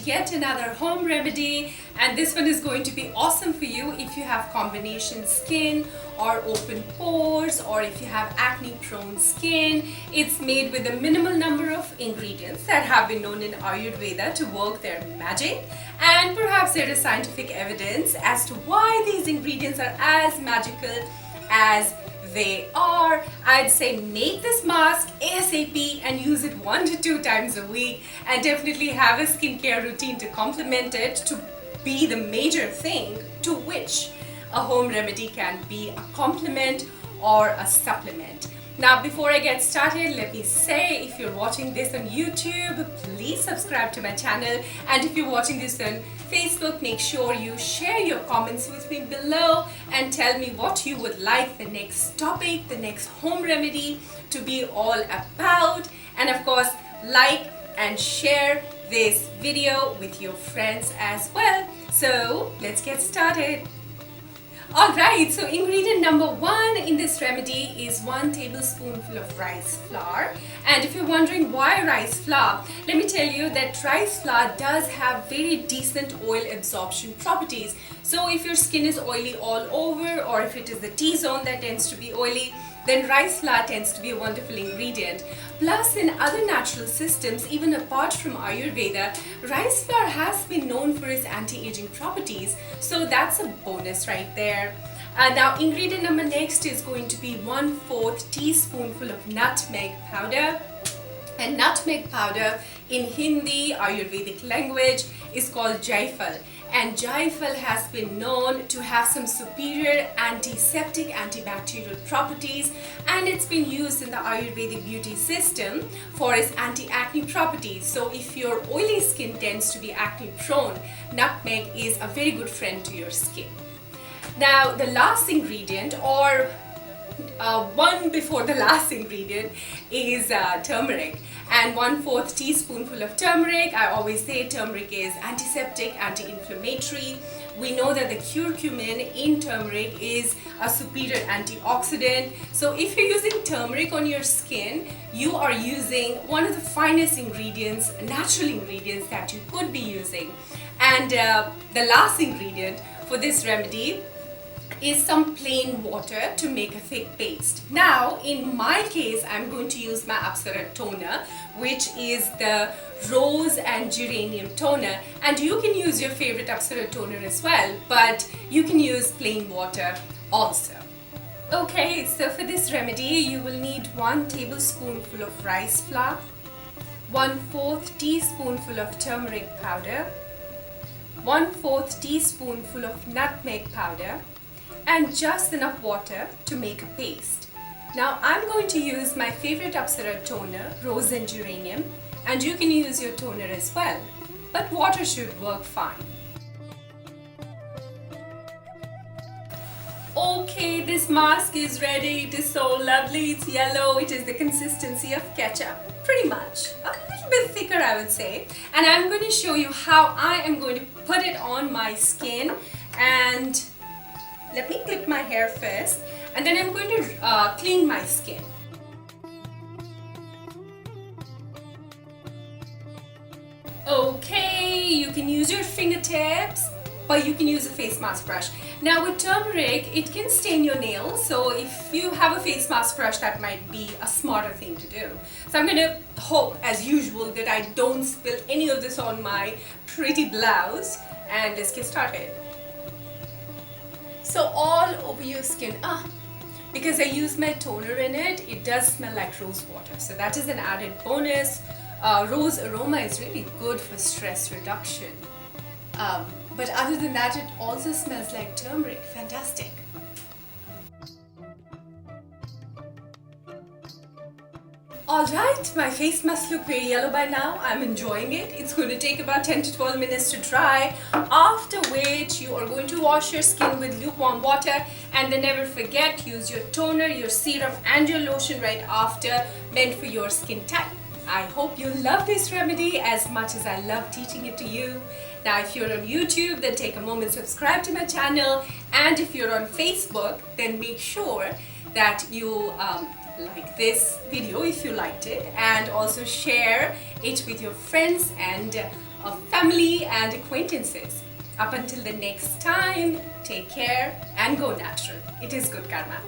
yet another home remedy, and this one is going to be awesome for you if you have combination skin or open pores, or if you have acne prone skin. It's made with a minimal number of ingredients that have been known in Ayurveda to work their magic, and perhaps there is scientific evidence as to why these ingredients are as magical as they are. I'd say make this mask ASAP and use it 1 to 2 times a week, and definitely have a skincare routine to complement it to be the major thing to which a home remedy can be a complement or a supplement. Now, before I get started, let me say, if you're watching this on YouTube, please subscribe to my channel, and if you're watching this on Facebook, make sure you share your comments with me below and tell me what you would like the next topic, the next home remedy to be all about. And of course, like and share this video with your friends as well. So let's get started. Alright, so ingredient number 1 in this remedy is 1 tablespoonful of rice flour. And if you're wondering why rice flour, let me tell you that rice flour does have very decent oil absorption properties. So if your skin is oily all over, or if it is the T-zone that tends to be oily, then rice flour tends to be a wonderful ingredient. Plus, in other natural systems, even apart from Ayurveda, rice flour has been known for its anti-aging properties. So that's a bonus right there. Now, ingredient number next is going to be 1/4 teaspoonful of nutmeg powder. And nutmeg powder in Hindi, Ayurvedic language, is called jaifal. And jaifal has been known to have some superior antiseptic, antibacterial properties, and it's been used in the Ayurvedic beauty system for its anti-acne properties. So if your oily skin tends to be acne prone, nutmeg is a very good friend to your skin. Now, the last ingredient, or one before the last ingredient, is turmeric. And 1/4 teaspoonful of turmeric. I always say turmeric is antiseptic, anti-inflammatory. We know that the curcumin in turmeric is a superior antioxidant. So if you're using turmeric on your skin, you are using one of the finest ingredients, natural ingredients that you could be using. And the last ingredient for this remedy is some plain water to make a thick paste. Now, in my case, I'm going to use my Apsara toner, which is the rose and geranium toner, and you can use your favorite Apsara toner as well, but you can use plain water also. Okay, so for this remedy, you will need 1 tablespoonful of rice flour, 1/4 teaspoonful of turmeric powder, 1/4 teaspoonful of nutmeg powder, and just enough water to make a paste. Now, I'm going to use my favorite Apsara toner, rose and geranium, and you can use your toner as well, but water should work fine. Okay, this mask is ready. It is so lovely. It's yellow. It is the consistency of ketchup, pretty much. A little bit thicker, I would say. And I'm going to show you how I am going to put it on my skin. And let me clip my hair first, and then I'm going to clean my skin. Okay, you can use your fingertips, but you can use a face mask brush. Now, with turmeric, it can stain your nails, so if you have a face mask brush, that might be a smarter thing to do. So I'm going to hope, as usual, that I don't spill any of this on my pretty blouse, and let's get started. So all over your skin, because I use my toner in it, it does smell like rose water. So that is an added bonus. Rose aroma is really good for stress reduction. But other than that, it also smells like turmeric. Fantastic. Alright, my face must look very yellow by now. I'm enjoying it. It's going to take about 10 to 12 minutes to dry, after which you are going to wash your skin with lukewarm water, and then never forget, use your toner, your serum and your lotion right after, meant for your skin type. I hope you love this remedy as much as I love teaching it to you. Now, if you're on YouTube, then take a moment to subscribe to my channel, and if you're on Facebook, then make sure that you like this video if you liked it, and also share it with your friends and family and acquaintances. Up until the next time, take care and go natural. It is good karma.